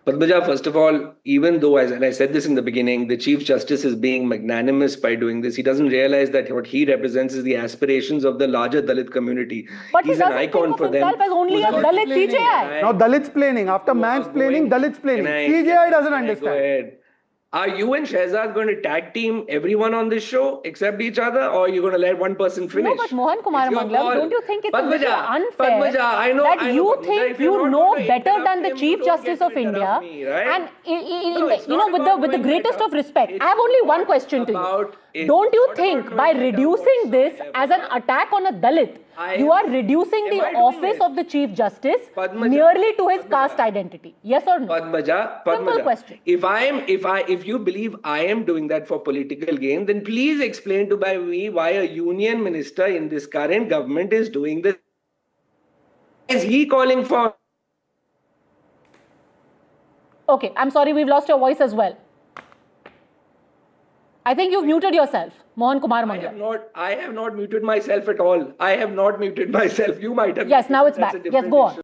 Padmaja, first of all, even though, as and I said this in the beginning, the Chief Justice is being magnanimous by doing this, he doesn't realize that what he represents is the aspirations of the larger Dalit community. But he's an icon for them. As only a Dalit CJI. Now Dalit's planning. After man's planning, Dalit's planning. CJI doesn't understand. Go ahead. Are you and Shehzad going to tag team everyone on this show except each other, or are you going to let one person finish? No, but Mohan Kumar Mangalam, don't you think it's a little unfair Padmaja, that you think you know better than the Chief Justice of India? And with the greatest of respect, I have only one question to you. Don't you think by reducing this as an attack on a Dalit, you are reducing the office of the Chief Justice merely to his caste identity? Yes or no? Padmaja, simple question. If you believe I am doing that for political gain, then please explain to me why a union minister in this current government is doing this. Is he calling for? Okay, I'm sorry, we've lost your voice as well. I think you've muted yourself, Mohan Kumar Mangalam. I have not muted myself at all. I have not muted myself. You might have. Yes, now it's back. Yes, go on.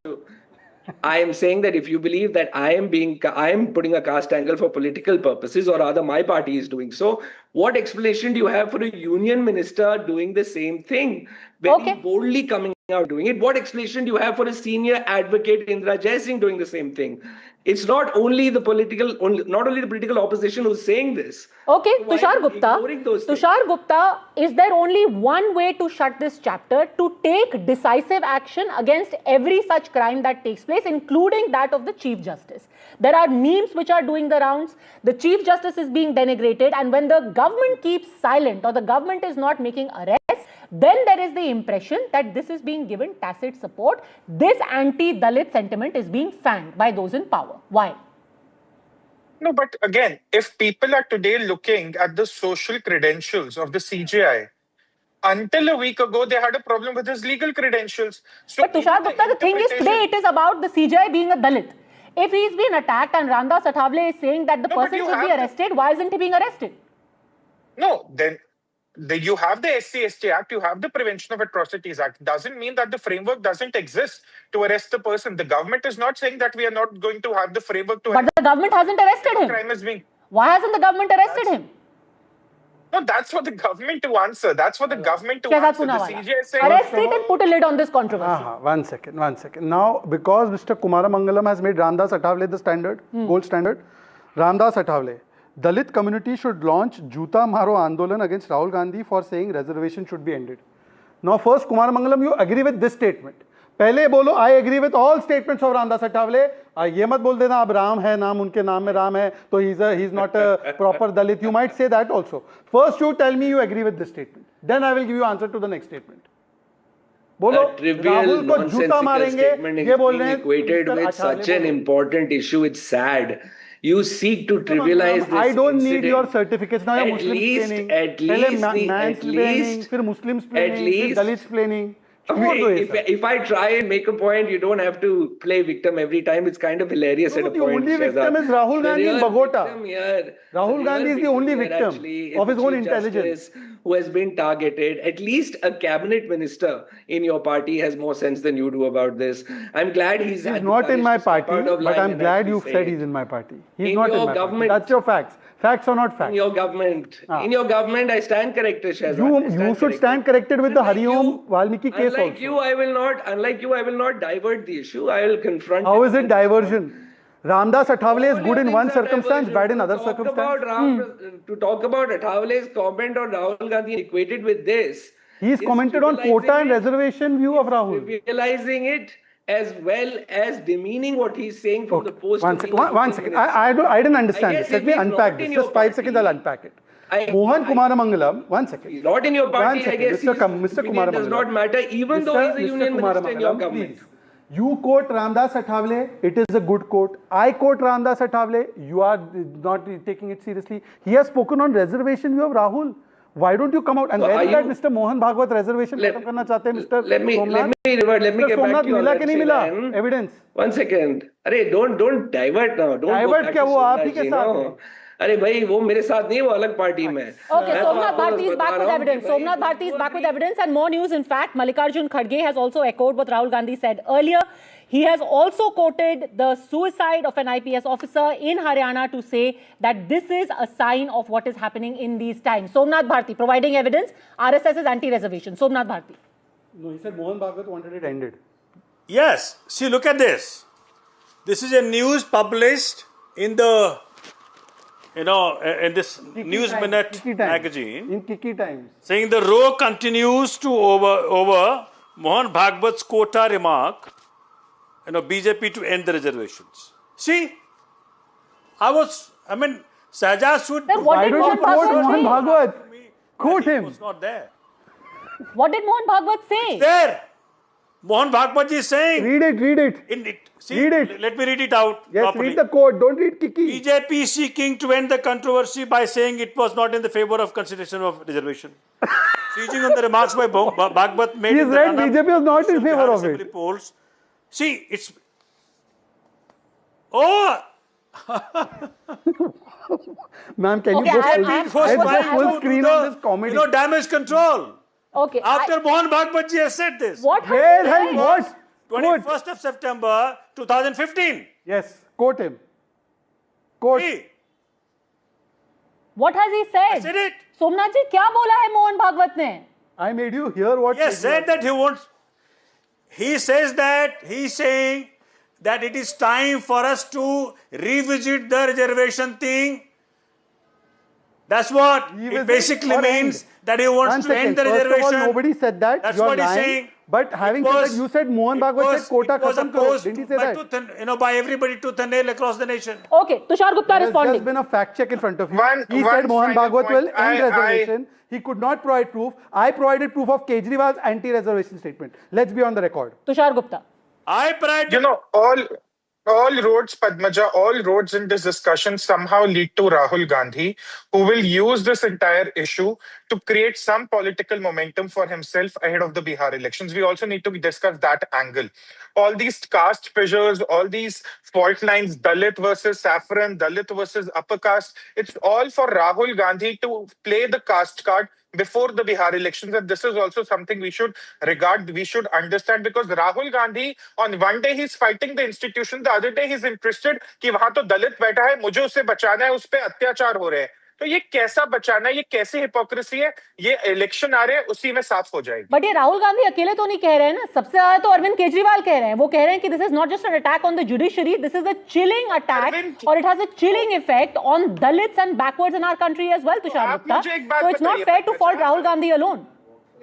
I am saying that if you believe that I am putting a caste angle for political purposes, or rather my party is doing so, what explanation do you have for a union minister doing the same thing? Very boldly coming out doing it. What explanation do you have for a senior advocate Indra Jai Singh doing the same thing? It's not only the political opposition who's saying this. Okay, Tushar Gupta, is there only one way to shut this chapter? To take decisive action against every such crime that takes place, including that of the Chief Justice. There are memes which are doing the rounds. The Chief Justice is being denigrated, and when the government keeps silent or the government is not making arrests, then there is the impression that this is being given tacit support. This anti-Dalit sentiment is being fanned by those in power. Why? No, but again, if people are today looking at the social credentials of the CJI, until a week ago, they had a problem with his legal credentials. So but Tushar Gupta, the thing is, today it is about the CJI being a Dalit. If he is being attacked and Ramdas Athawale is saying that the person should be arrested, why isn't he being arrested? No, then you have the SC/ST Act, you have the Prevention of Atrocities Act. Doesn't mean that the framework doesn't exist to arrest the person. The government is not saying that we are not going to have the framework to arrest. But the government hasn't arrested him. Crime is being. Why hasn't the government arrested him? No, that's for the government to answer. That's for the government to Shehzad answer. The Poonawalla. CJ is saying, Arrest it and put a lid on this controversy. One second. Now, because Mr. Kumaramangalam has made Ramdas Athavale the standard, gold standard, Ramdas Athavale, Dalit community should launch Juta Maro Andolan against Rahul Gandhi for saying reservation should be ended. Now, first, Kumaramangalam, you agree with this statement. पहले बोलो I agree with all statements of Ramdas Athavale. ये मत बोल देना अब राम है नाम उनके नाम में राम है तो he's not a proper Dalit. You might say that also. First you tell me you agree with this statement. Then I will give you answer to the next statement. बोलो राहुल को जूता मारेंगे ये बोल रहे हैं equated with such an important issue. It's sad. You seek to trivialize this. I don't incident. need your certificates now. You're Muslims planning. Pehले planning, फिर Muslims planning, फिर Dalits planning. If I try and make a point, you don't have to play victim every time. It's kind of hilarious at a point. The only victim is Rahul Gandhi in Bogota. Rahul Gandhi is the only victim of his own intelligence. Who has been targeted. At least a cabinet minister in your party has more sense than you do about this. I'm glad he's not in my party, but I'm glad you said he's in my party. He's not in my party. That's your facts. Facts or not facts? In your government, I stand corrected, Shehzad. You should stand corrected with the Hariom Valmiki case also. Unlike you, I will not divert the issue. I will confront. How is it diversion? Ramdas Athavale is good in one circumstance, bad in other circumstance. To talk about Athavale's comment on Rahul Gandhi equated with this. He's commented on quota and reservation view of Rahul. Realizing it as well as demeaning what he's saying from the post. One second. I didn't understand this. Let me unpack this. Just 5 seconds, I'll unpack it. Mohan Kumaramangalam, 1 second. Not in your party, I guess. Mr. Kumaramangalam. Does not matter, even though he's a union minister in your government. Please. You quote Ramdas Athavale, it is a good quote. I quote Ramdas Athavale, you are not taking it seriously. He has spoken on reservation view of Rahul. Why don't you come out? And where is that Mr. Mohan Bhagwat reservation? Let me get back to you on that. Evidence. 1 second. Arey, don't divert now. Don't divert क्या वो आप ही के साथ है. अरे भाई वो मेरे साथ नहीं वो अलग पार्टी में. Okay, Somnath Bharti is back with evidence. Somnath Bharti is back with evidence and more news. In fact, Mallikarjun Kharge has also echoed what Rahul Gandhi said earlier. He has also quoted the suicide of an IPS officer in Haryana to say that this is a sign of what is happening in these times. Somnath Bharti providing evidence. RSS is anti-reservation. Somnath Bharti. No, he said Mohan Bhagwat wanted it ended. Yes. See, look at this. This is a news published in the, in this News Minute magazine. In Kiki Times. Saying the row continues to over Mohan Bhagwat's quota remark. BJP to end the reservations. See, Sajaz should... Why don't you quote Mohan Bhagwat? Quote him. He was not there. What did Mohan Bhagwat say? It's there. Mohan Bhagwat is saying... Read it. Read it. Let me read it out properly. Read the quote. Don't read Kiki. BJP seeking to end the controversy by saying it was not in the favor of consideration of reservation. Seizing on the remarks by Bhagwat made in the run-up BJP was not in favor of it. Polls. See, it's... Oh! Ma'am, can you go full screen on this comedy? Damage control. Okay. After Mohan Bhagwat ji has said this. What has he said? 21st of September 2015. Yes, quote him. Quote. See. What has he said? I said it. Somnath ji, क्या बोला है मोहन भागवत ने? I made you hear what he has said that he wants... He says that, he's saying that it is time for us to revisit the reservation thing. That's what it basically means, that he wants to end the reservation. First of all, nobody said that. That's what he's saying. But having said that, you said Mohan Bhagwat said quota khatam karo. Didn't he say that? By everybody tooth and nail across the nation. Okay, Tushar Gupta responding. There's been a fact check in front of you. He said Mohan Bhagwat will end reservation. He could not provide proof. I provided proof of Kejriwal's anti-reservation statement. Let's be on the record. Tushar Gupta. I provided... all roads, Padmaja, all roads in this discussion somehow lead to Rahul Gandhi, who will use this entire issue to create some political momentum for himself ahead of the Bihar elections. We also need to discuss that angle. All these caste fissures, all these fault lines, Dalit versus Saffron, Dalit versus upper caste, it's all for Rahul Gandhi to play the caste card before the Bihar elections. And this is also something we should understand, because Rahul Gandhi, on one day he's fighting the institution, the other day he's interested कि वहां तो दलित बैठा है, मुझे उसे बचाना है, उस पे अत्याचार हो रहे हैं. तो ये कैसा बचाना है, ये कैसे हिपोक्रेसी है, ये इलेक्शन आ रहे हैं उसी में साफ हो जाएगी। बट ये राहुल गांधी अकेले तो नहीं कह रहे हैं ना, सबसे ज्यादा तो अरविंद केजरीवाल कह रहे हैं। वो कह रहे हैं कि this is not just an attack on the judiciary, this is a chilling attack और it has a chilling effect on Dalits and backwards in our country as well, Tushar Gupta. So it's not fair to fault Rahul Gandhi alone.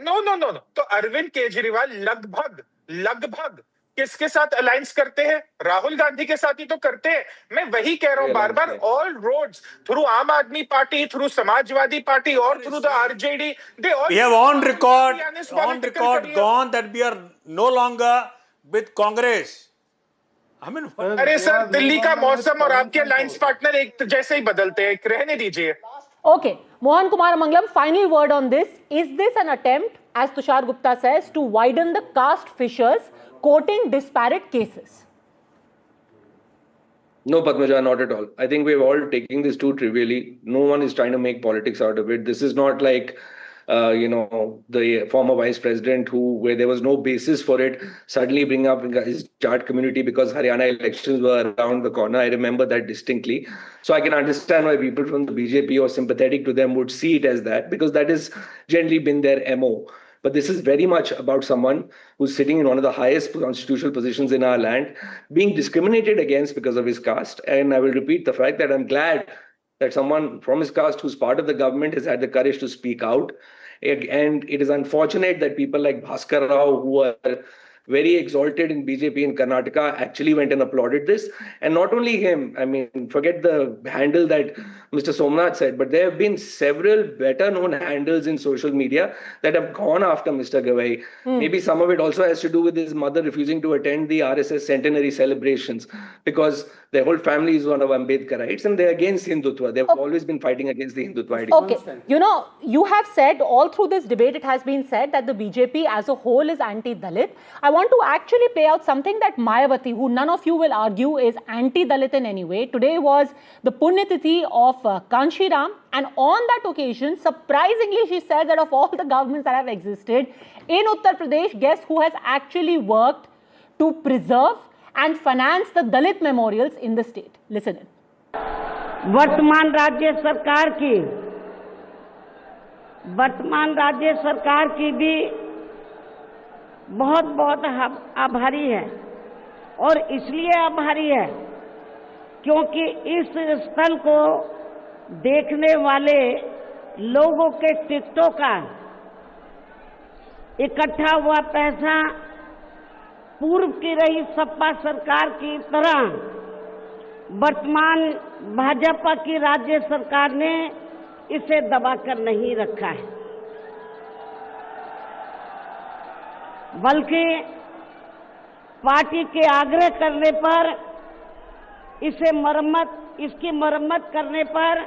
No. तो अरविंद केजरीवाल लगभग किसके साथ alliance करते हैं? राहुल गांधी के साथ ही तो करते हैं। मैं वही कह रहा हूं बार-बार, ऑल रोड्स थ्रू आम आदमी पार्टी, थ्रू समाजवादी पार्टी और through the RJD, they all We have on record gone that we are no longer with Congress. I mean, अरे सर, दिल्ली का मौसम और आपके अलायंस पार्टनर एक जैसे ही बदलते हैं, रहने दीजिए। Okay, Mohan Kumar Mangalam, final word on this. Is this an attempt, as Tushar Gupta says, to widen the caste fissures, quoting disparate cases? No, Padmaja, not at all. I think we're all taking this too trivially. No one is trying to make politics out of it. This is not like, the former vice president where there was no basis for it, suddenly bring up his Jat community because Haryana elections were around the corner. I remember that distinctly. So I can understand why people from the BJP or sympathetic to them would see it as that, because that has generally been their MO. But this is very much about someone who's sitting in one of the highest constitutional positions in our land, being discriminated against because of his caste. And I will repeat the fact that I'm glad that someone from his caste who's part of the government has had the courage to speak out. And it is unfortunate that people like Bhaskar Rao, who are very exalted in BJP in Karnataka, actually went and applauded this. And not only him, I mean, forget the handle that Mr. Somnath said, but there have been several better known handles in social media that have gone after Mr. Gawai. Maybe some of it also has to do with his mother refusing to attend the RSS centenary celebrations because their whole family is one of Ambedkarites and they're against Hindutva. They've always been fighting against the Hindutva ideology. Okay, you have said all through this debate, it has been said that the BJP as a whole is anti-Dalit. I want to actually play out something that Mayawati, who none of you will argue is anti-Dalit in any way. Today was the Punyatithi of Kanshi Ram, and on that occasion, surprisingly, she said that of all the governments that have existed in Uttar Pradesh, guess who has actually worked to preserve and finance the Dalit memorials in the state? Listen in. वर्तमान राज्य सरकार की भी बहुत बहुत आभारी है और इसलिए आभारी है क्योंकि इस स्थल को देखने वाले लोगों के टिकटों का इकट्ठा हुआ पैसा पूर्व की रही सपा सरकार की तरह वर्तमान भाजपा की राज्य सरकार ने इसे दबाकर नहीं रखा है, बल्कि पार्टी के आग्रह करने पर इसकी मरम्मत करने पर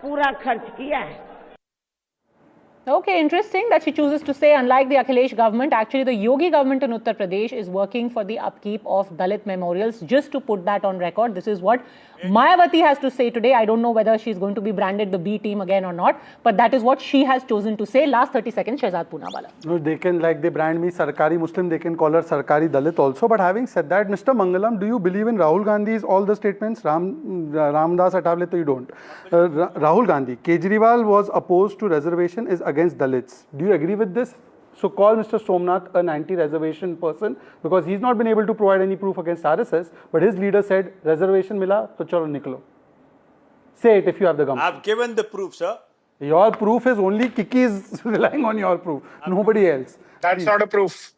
पूरा खर्च किया है। Okay, interesting that she chooses to say, unlike the Akhilesh government, actually the Yogi government in Uttar Pradesh is working for the upkeep of Dalit memorials. Just to put that on record, this is what Mayawati has to say today. I don't know whether she's going to be branded the B team again or not, but that is what she has chosen to say. Last 30 seconds, Shehzad Poonawala. No, they can, like they brand me Sarkari Muslim, they can call her Sarkari Dalit also. But having said that, Mr. Mangalam, do you believe in Rahul Gandhi's all the statements? Ramdas Atavle to you don't. Rahul Gandhi, Kejriwal was opposed to reservation, is against Dalits. Do you agree with this? So call Mr. Somnath an anti-reservation person because he's not been able to provide any proof against RSS, but his leader said reservation mila to chalo niklo. Say it if you have the gumption. I've given the proof, sir. Your proof is only Kiki is relying on your proof, nobody else. That's not a proof.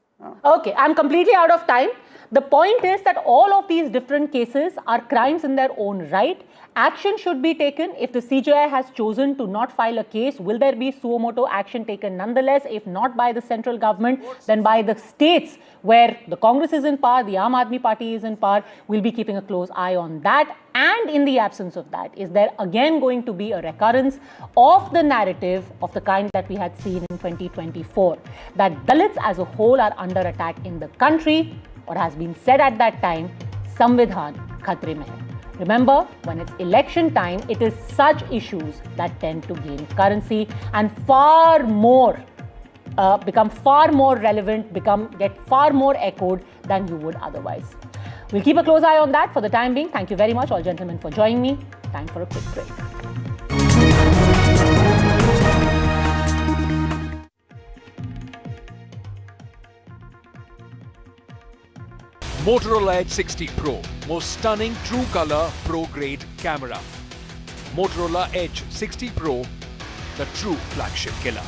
Okay, I'm completely out of time. The point is that all of these different cases are crimes in their own right. Action should be taken. If the CJI has chosen to not file a case, will there be suo motu action taken nonetheless? If not by the central government, then by the states where the Congress is in power, the Aam Aadmi Party is in power. We'll be keeping a close eye on that. And in the absence of that, is there again going to be a recurrence of the narrative of the kind that we had seen in 2024? That Dalits as a whole are under attack in the country, or has been said at that time, Samvidhan Khatre mein hai. Remember, when it's election time, it is such issues that tend to gain currency and become far more relevant, get far more echoed than you would otherwise. We'll keep a close eye on that. For the time being, thank you very much, all gentlemen, for joining me. Time for a quick break. Motorola Edge 60 Pro, most stunning true color pro grade camera. Motorola Edge 60 Pro, the true flagship killer.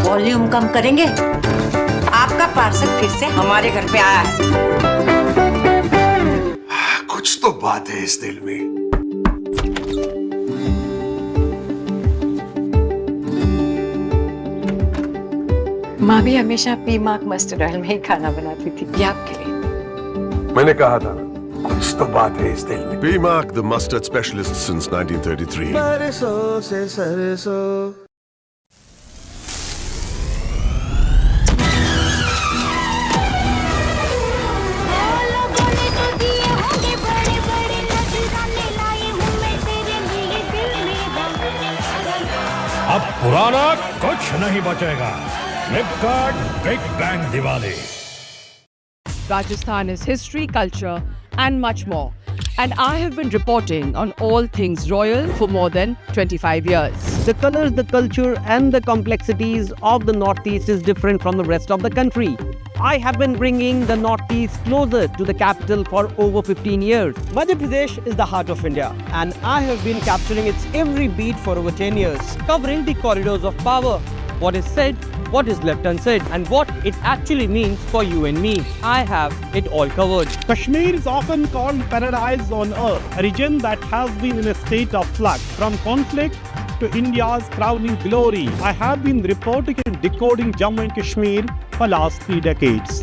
Volume कम करेंगे? आपका parcel फिर से हमारे घर पे आया है। कुछ तो बात है इस दिल में। माँ भी हमेशा पीमाक मस्टर्ड ऑयल में ही खाना बनाती थी, ये आपके लिए। मैंने कहा था कुछ तो बात है इस दिल में। P-Mark, the mustard specialist since 1933. बरसों से सरसों। अब पुराना कुछ नहीं बचेगा। Flipkart big bang Diwali. Rajasthan is history, culture and much more. And I have been reporting on all things royal for more than 25 years. The colors, the culture and the complexities of the Northeast is different from the rest of the country. I have been bringing the Northeast closer to the capital for over 15 years. Madhya Pradesh is the heart of India and I have been capturing its every beat for over 10 years, covering the corridors of power, what is said, what is left unsaid, and what it actually means for you and me. I have it all covered. Kashmir is often called paradise on earth, a region that has been in a state of flux from conflict to India's crowning glory. I have been reporting and decoding Jammu and Kashmir for last 3 decades.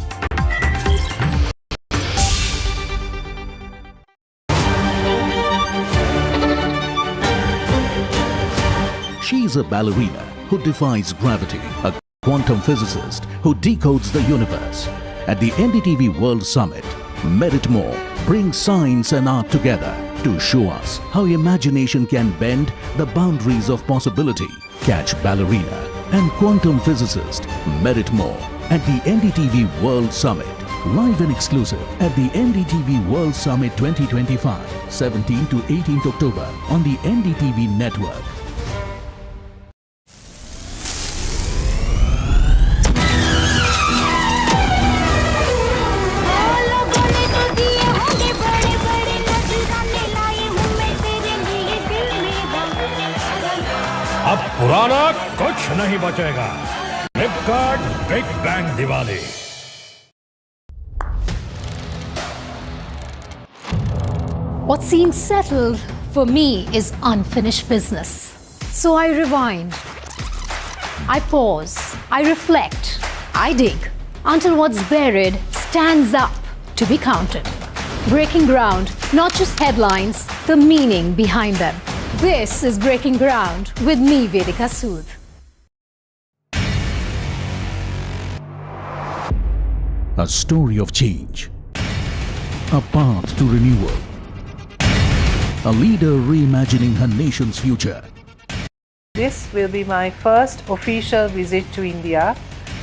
She is a ballerina who defies gravity, a quantum physicist who decodes the universe. At the NDTV World Summit, Merit More brings science and art together to show us how imagination can bend the boundaries of possibility. Catch ballerina and quantum physicist Merit More at the NDTV World Summit. Live and exclusive at the NDTV World Summit 2025, 17 to 18th October on the NDTV network. अब पुराना कुछ नहीं बचेगा। Flipkart big bang Diwali. What seems settled for me is unfinished business. So I rewind. I pause. I reflect. I dig until what's buried stands up to be counted. Breaking ground, not just headlines, the meaning behind them. This is Breaking Ground with me, Vedika Sood. A story of change, a path to renewal, a leader reimagining her nation's future. This will be my first official visit to India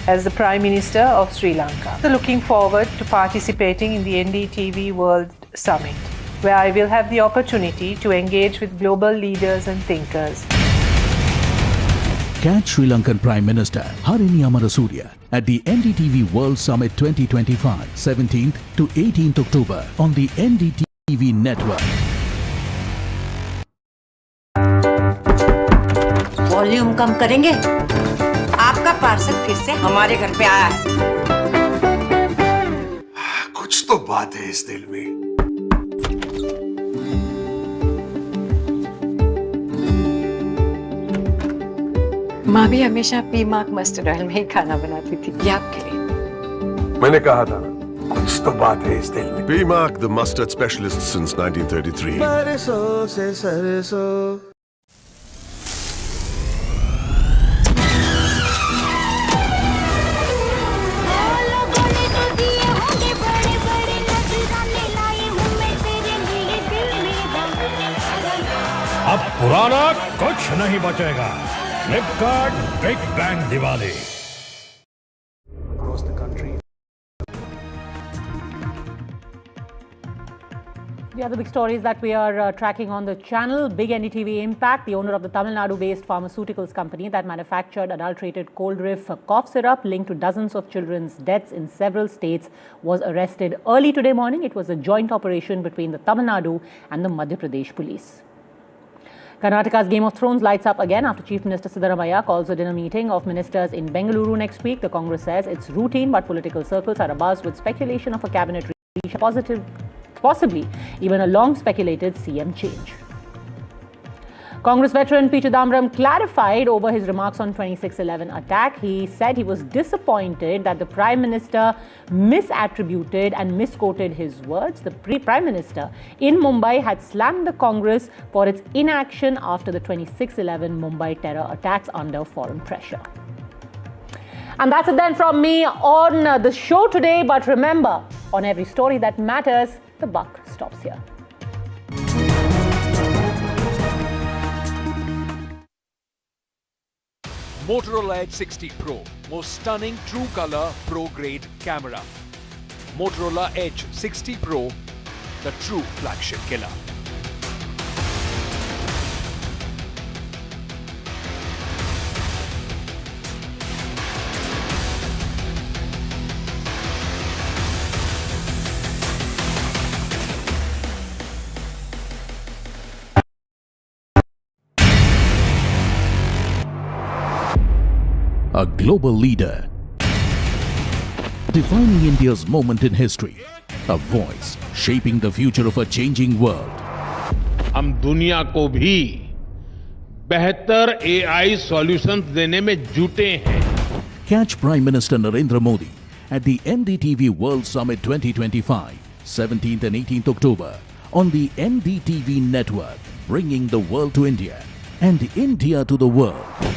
as the Prime Minister of Sri Lanka. So looking forward to participating in the NDTV World Summit, where I will have the opportunity to engage with global leaders and thinkers. Catch Sri Lankan Prime Minister Harini Amarasuriya at the NDTV World Summit 2025, 17th to 18th October on the NDTV network. Volume कम करेंगे? आपका parcel फिर से हमारे घर पे आया है। कुछ तो बात है इस दिल में। माँ भी हमेशा पीमाक मस्टर्ड ऑयल में ही खाना बनाती थी, ये आपके लिए। मैंने कहा था कुछ तो बात है इस दिल में। P-Mark, the mustard specialist since 1933. बरसों से सरसों। अब पुराना कुछ नहीं बचेगा। Flipkart big bang Diwali. Across the country. The other big stories that we are tracking on the channel: big NDTV impact. The owner of the Tamil Nadu-based pharmaceuticals company that manufactured adulterated cold reef cough syrup linked to dozens of children's deaths in several states was arrested early today morning. It was a joint operation between the Tamil Nadu and the Madhya Pradesh police. Karnataka's Game of Thrones lights up again after Chief Minister Siddaramaiah calls a dinner meeting of ministers in Bengaluru next week. The Congress says it's routine, but political circles are abuzz with speculation of a cabinet reach, possibly even a long-speculated CM change. Congress veteran P. Chidambaram clarified over his remarks on 26/11 attack. He said he was disappointed that the Prime Minister misattributed and misquoted his words. The Prime Minister in Mumbai had slammed the Congress for its inaction after the 26/11 Mumbai terror attacks under foreign pressure. And that's it then from me on the show today. But remember, on every story that matters, the buck stops here. Motorola Edge 60 Pro, most stunning true color pro grade camera. Motorola Edge 60 Pro, the true flagship killer. A global leader, defining India's moment in history, a voice shaping the future of a changing world. हम दुनिया को भी बेहतर AI solutions देने में जुटे हैं. Catch Prime Minister Narendra Modi at the NDTV World Summit 2025, 17th and 18th October on the NDTV network, bringing the world to India and India to the world.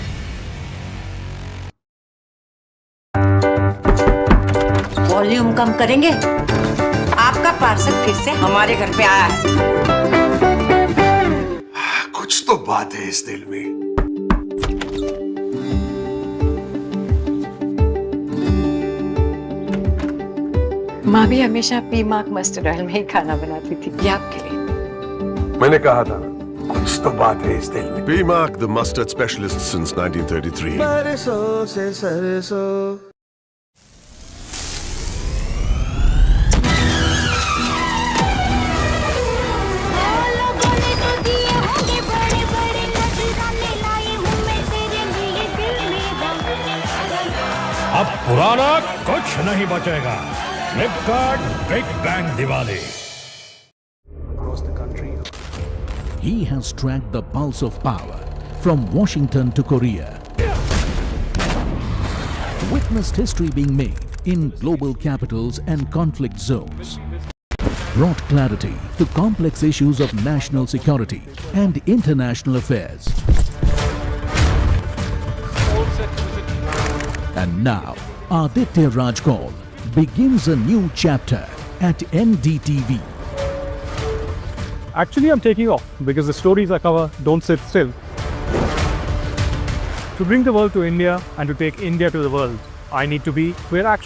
Volume कम करेंगे? आपका parcel फिर से हमारे घर पे आया है. कुछ तो बात है इस दिल में. माँ भी हमेशा पी मार्क मस्टर्ड ऑयल में ही खाना बनाती थी. ये आपके लिए. मैंने कहा था कुछ तो बात है इस दिल में. B-Mark, the mustard specialist since 1933. बरसों से सरसों. अब पुराना कुछ नहीं बचेगा. Flipkart big bang Diwali. He has tracked the pulse of power from Washington to Korea. Witnessed history being made in global capitals and conflict zones. Brought clarity to complex issues of national security and international affairs. And now, Aditya Raj Kaul begins a new chapter at NDTV. Actually, I'm taking off because the stories I cover don't sit still. To bring the world to India and to take India to the world, I need to be where action